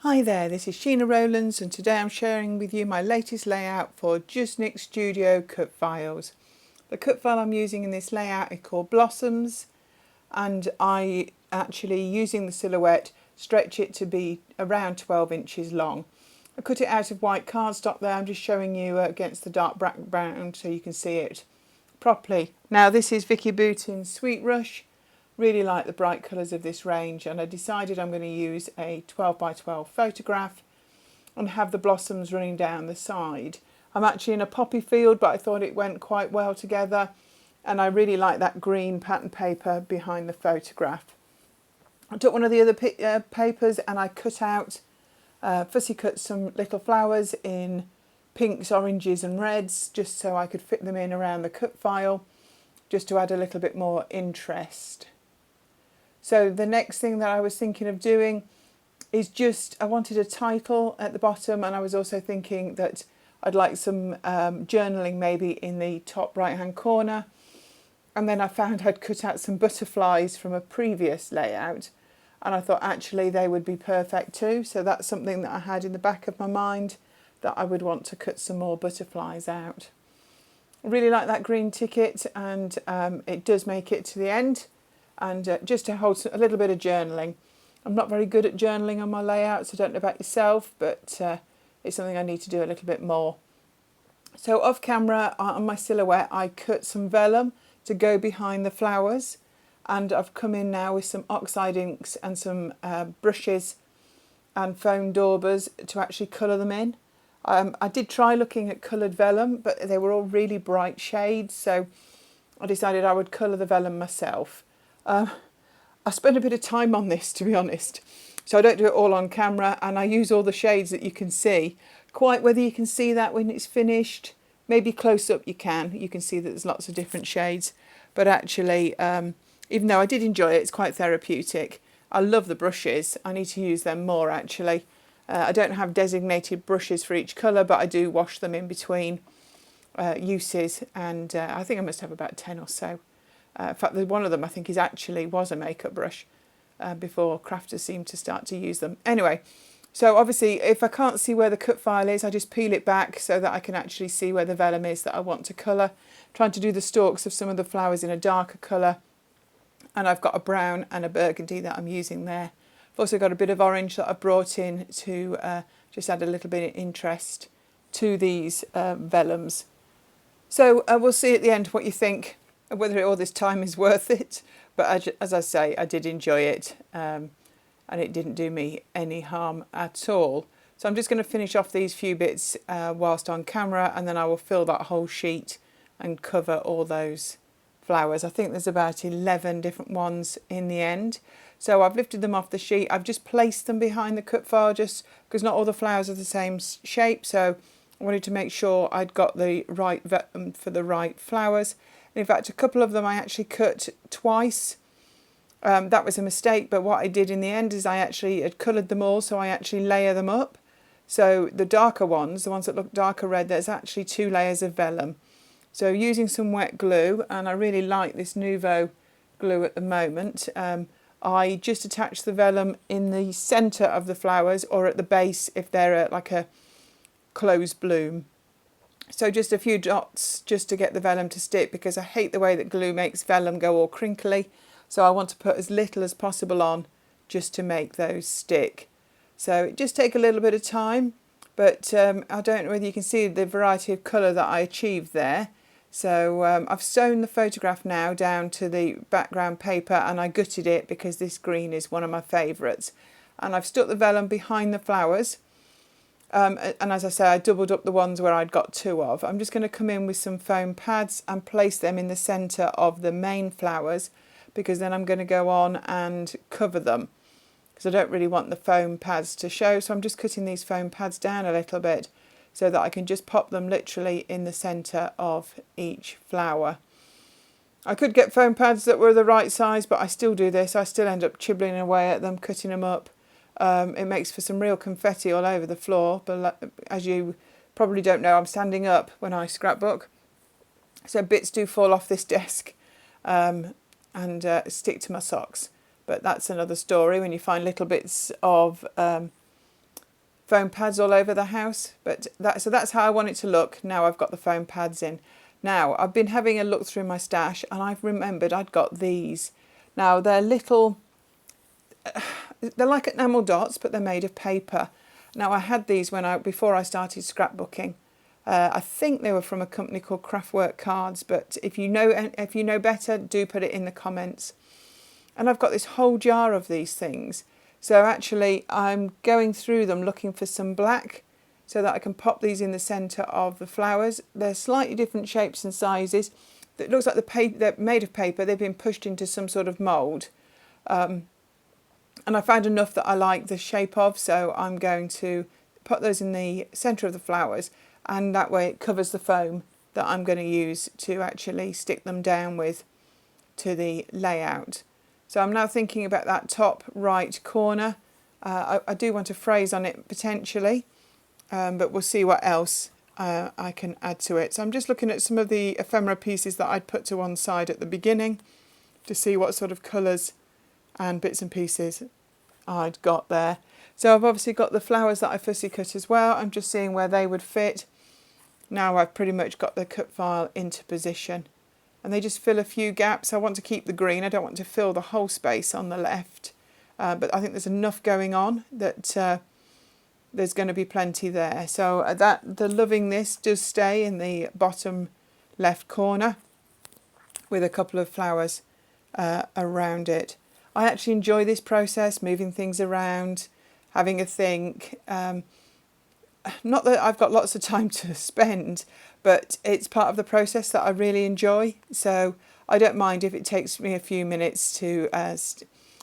Hi there, this is Sheena Rowlands and today I'm sharing with you my latest layout for Just Nick Studio cut files. The cut file I'm using in this layout is called Blossoms, and I actually, using the silhouette, stretch it to be around 12 inches long. I cut it out of white cardstock there. I'm just showing you against the dark background so you can see it properly. Now this is Vicki Boutin Sweet Rush. Really like the bright colours of this range, and I decided I'm going to use a 12 by 12 photograph and have the blossoms running down the side. I'm actually in a poppy field, but I thought it went quite well together, and I really like that green pattern paper behind the photograph. I took one of the other papers and I cut out, fussy cut some little flowers in pinks, oranges and reds, just so I could fit them in around the cut file, just to add a little bit more interest. So the next thing that I was thinking of doing is I wanted a title at the bottom, and I was also thinking that I'd like some journaling maybe in the top right hand corner. And then I found I'd cut out some butterflies from a previous layout, and I thought actually they would be perfect too. So that's something that I had in the back of my mind, that I would want to cut some more butterflies out. I really like that green ticket, and it does make it to the end. And just to hold a little bit of journaling. I'm not very good at journaling on my layouts, I don't know about yourself, but it's something I need to do a little bit more. So off camera, on my silhouette, I cut some vellum to go behind the flowers, and I've come in now with some oxide inks and some brushes and foam daubers to actually colour them in. I did try looking at coloured vellum, but they were all really bright shades, so I decided I would colour the vellum myself. I spent a bit of time on this, to be honest, so I don't do it all on camera, and I use all the shades that you can see. Quite whether you can see that when it's finished, maybe close up you can see that there's lots of different shades, but actually even though I did enjoy it, it's quite therapeutic. I love the brushes. I need to use them more actually. I don't have designated brushes for each colour, but I do wash them in between uses, and I think I must have about 10 or so. In fact, one of them I think was a makeup brush before crafters seemed to start to use them. Anyway, so obviously if I can't see where the cut file is, I just peel it back so that I can actually see where the vellum is that I want to colour. Trying to do the stalks of some of the flowers in a darker colour, and I've got a brown and a burgundy that I'm using there. I've also got a bit of orange that I've brought in to just add a little bit of interest to these vellums. So we'll see at the end what you think, whether all this time is worth it. But as I say, I did enjoy it, and it didn't do me any harm at all. So I'm just going to finish off these few bits whilst on camera, and then I will fill that whole sheet and cover all those flowers. I think there's about 11 different ones in the end. So I've lifted them off the sheet. I've just placed them behind the cut file, just because not all the flowers are the same shape. So I wanted to make sure I'd got the right for the right flowers. In fact, a couple of them I actually cut twice. That was a mistake, but what I did in the end is I actually had coloured them all, so I actually layer them up. So the darker ones, the ones that look darker red, there's actually 2 layers of vellum. So using some wet glue, and I really like this Nouveau glue at the moment, I just attach the vellum in the centre of the flowers, or at the base if they're like a closed bloom. So just a few dots just to get the vellum to stick, because I hate the way that glue makes vellum go all crinkly. So I want to put as little as possible on just to make those stick. So it just takes a little bit of time, but I don't know whether you can see the variety of colour that I achieved there. So I've sewn the photograph now down to the background paper, and I gutted it because this green is one of my favourites. And I've stuck the vellum behind the flowers. And as I say, I doubled up the ones where I'd got 2 of. I'm just going to come in with some foam pads and place them in the centre of the main flowers, because then I'm going to go on and cover them, because I don't really want the foam pads to show. So I'm just cutting these foam pads down a little bit so that I can just pop them literally in the centre of each flower. I could get foam pads that were the right size, but I still do this. I still end up chibbling away at them, cutting them up. It makes for some real confetti all over the floor, but as you probably don't know, I'm standing up when I scrapbook, so bits do fall off this desk and stick to my socks. But that's another story, when you find little bits of foam pads all over the house, but that's how I want it to look now I've got the foam pads in. Now I've been having a look through my stash and I've remembered I'd got these. Now they're little, they're like enamel dots, but they're made of paper. Now I had these before I started scrapbooking. I think they were from a company called Craftwork Cards, but if you know better, do put it in the comments. And I've got this whole jar of these things. So actually I'm going through them looking for some black so that I can pop these in the centre of the flowers. They're slightly different shapes and sizes. It looks like they're made of paper. They've been pushed into some sort of mould. And I found enough that I like the shape of, so I'm going to put those in the centre of the flowers, and that way it covers the foam that I'm going to use to actually stick them down with to the layout. So I'm now thinking about that top right corner. I do want a phrase on it potentially, but we'll see what else I can add to it. So I'm just looking at some of the ephemera pieces that I'd put to one side at the beginning to see what sort of colours and bits and pieces I'd got there. So I've obviously got the flowers that I fussy cut as well. I'm just seeing where they would fit. Now I've pretty much got the cut file into position. And they just fill a few gaps. I want to keep the green. I don't want to fill the whole space on the left. But I think there's enough going on that there's going to be plenty there. So the loving this does stay in the bottom left corner with a couple of flowers around it. I actually enjoy this process, moving things around, having a think. Not that I've got lots of time to spend, but it's part of the process that I really enjoy. So I don't mind if it takes me a few minutes to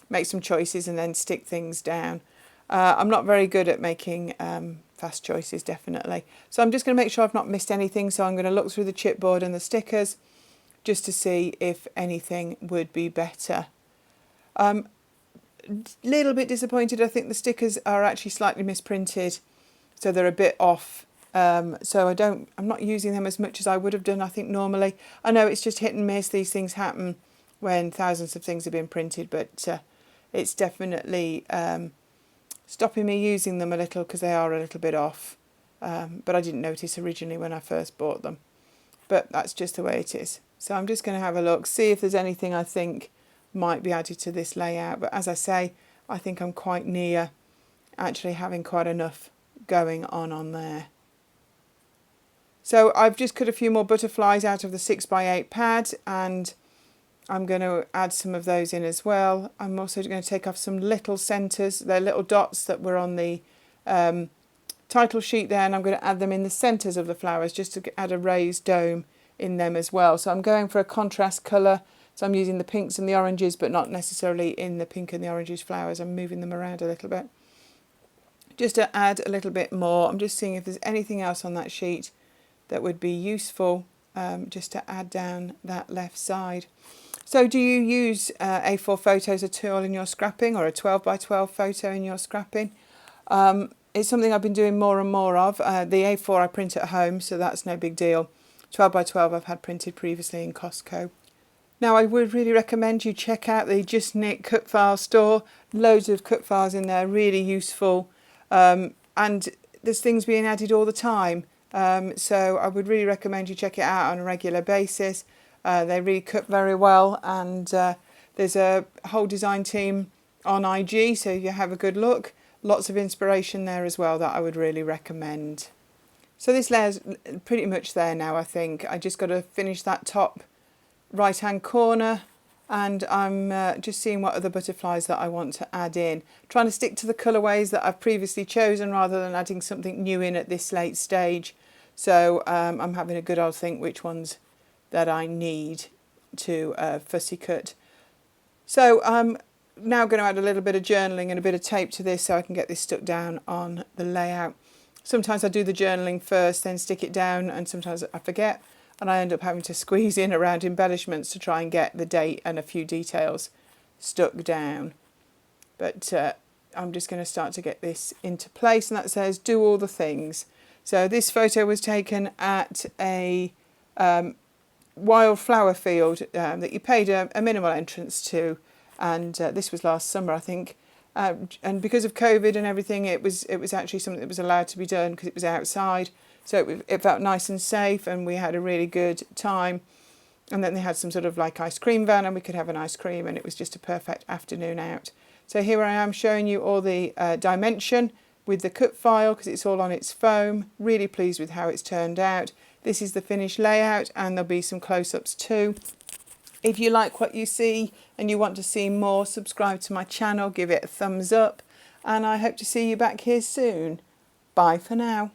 make some choices and then stick things down. I'm not very good at making fast choices, definitely. So I'm just going to make sure I've not missed anything. So I'm going to look through the chipboard and the stickers just to see if anything would be better. Little bit disappointed. I think the stickers are actually slightly misprinted, so they're a bit off. So I'm not using them as much as I would have done, I think, normally. I know it's just hit and miss. These things happen when thousands of things have been printed, but it's definitely stopping me using them a little because they are a little bit off. But I didn't notice originally when I first bought them. But that's just the way it is. So I'm just going to have a look, see if there's anything I think might be added to this layout. But as I say, I think I'm quite near actually having quite enough going on there. So I've just cut a few more butterflies out of the 6x8 pad, and I'm going to add some of those in as well. I'm also going to take off some little centres. They're little dots that were on the title sheet there, and I'm going to add them in the centres of the flowers just to add a raised dome in them as well. So I'm going for a contrast colour. So I'm using the pinks and the oranges, but not necessarily in the pink and the oranges flowers. I'm moving them around a little bit just to add a little bit more. I'm just seeing if there's anything else on that sheet that would be useful just to add down that left side. So do you use A4 photos at all in your scrapping, or a 12x12 photo in your scrapping? It's something I've been doing more and more of. The A4 I print at home, so that's no big deal. 12x12 I've had printed previously in Costco. Now I would really recommend you check out the Just Knit cut file store. Loads of cut files in there, really useful. And there's things being added all the time. So I would really recommend you check it out on a regular basis. They really cut very well, and there's a whole design team on IG, so you have a good look. Lots of inspiration there as well that I would really recommend. So this layer's pretty much there now, I think. I just got to finish that top right hand corner, and I'm just seeing what other butterflies that I want to add in. Trying to stick to the colourways that I've previously chosen rather than adding something new in at this late stage. So I'm having a good old think which ones that I need to fussy cut. So I'm now going to add a little bit of journaling and a bit of tape to this so I can get this stuck down on the layout. Sometimes I do the journaling first, then stick it down, and sometimes I forget, and I end up having to squeeze in around embellishments to try and get the date and a few details stuck down. But I'm just going to start to get this into place, and that says do all the things. So this photo was taken at a wildflower field that you paid a minimal entrance to, and this was last summer, I think. And because of COVID and everything, it was actually something that was allowed to be done because it was outside. So it felt nice and safe, and we had a really good time. And then they had some sort of like ice cream van, and we could have an ice cream, and it was just a perfect afternoon out. So here I am showing you all the dimension with the cut file because it's all on its foam. Really pleased with how it's turned out. This is the finished layout, and there'll be some close-ups too. If you like what you see and you want to see more, subscribe to my channel, give it a thumbs up, and I hope to see you back here soon. Bye for now.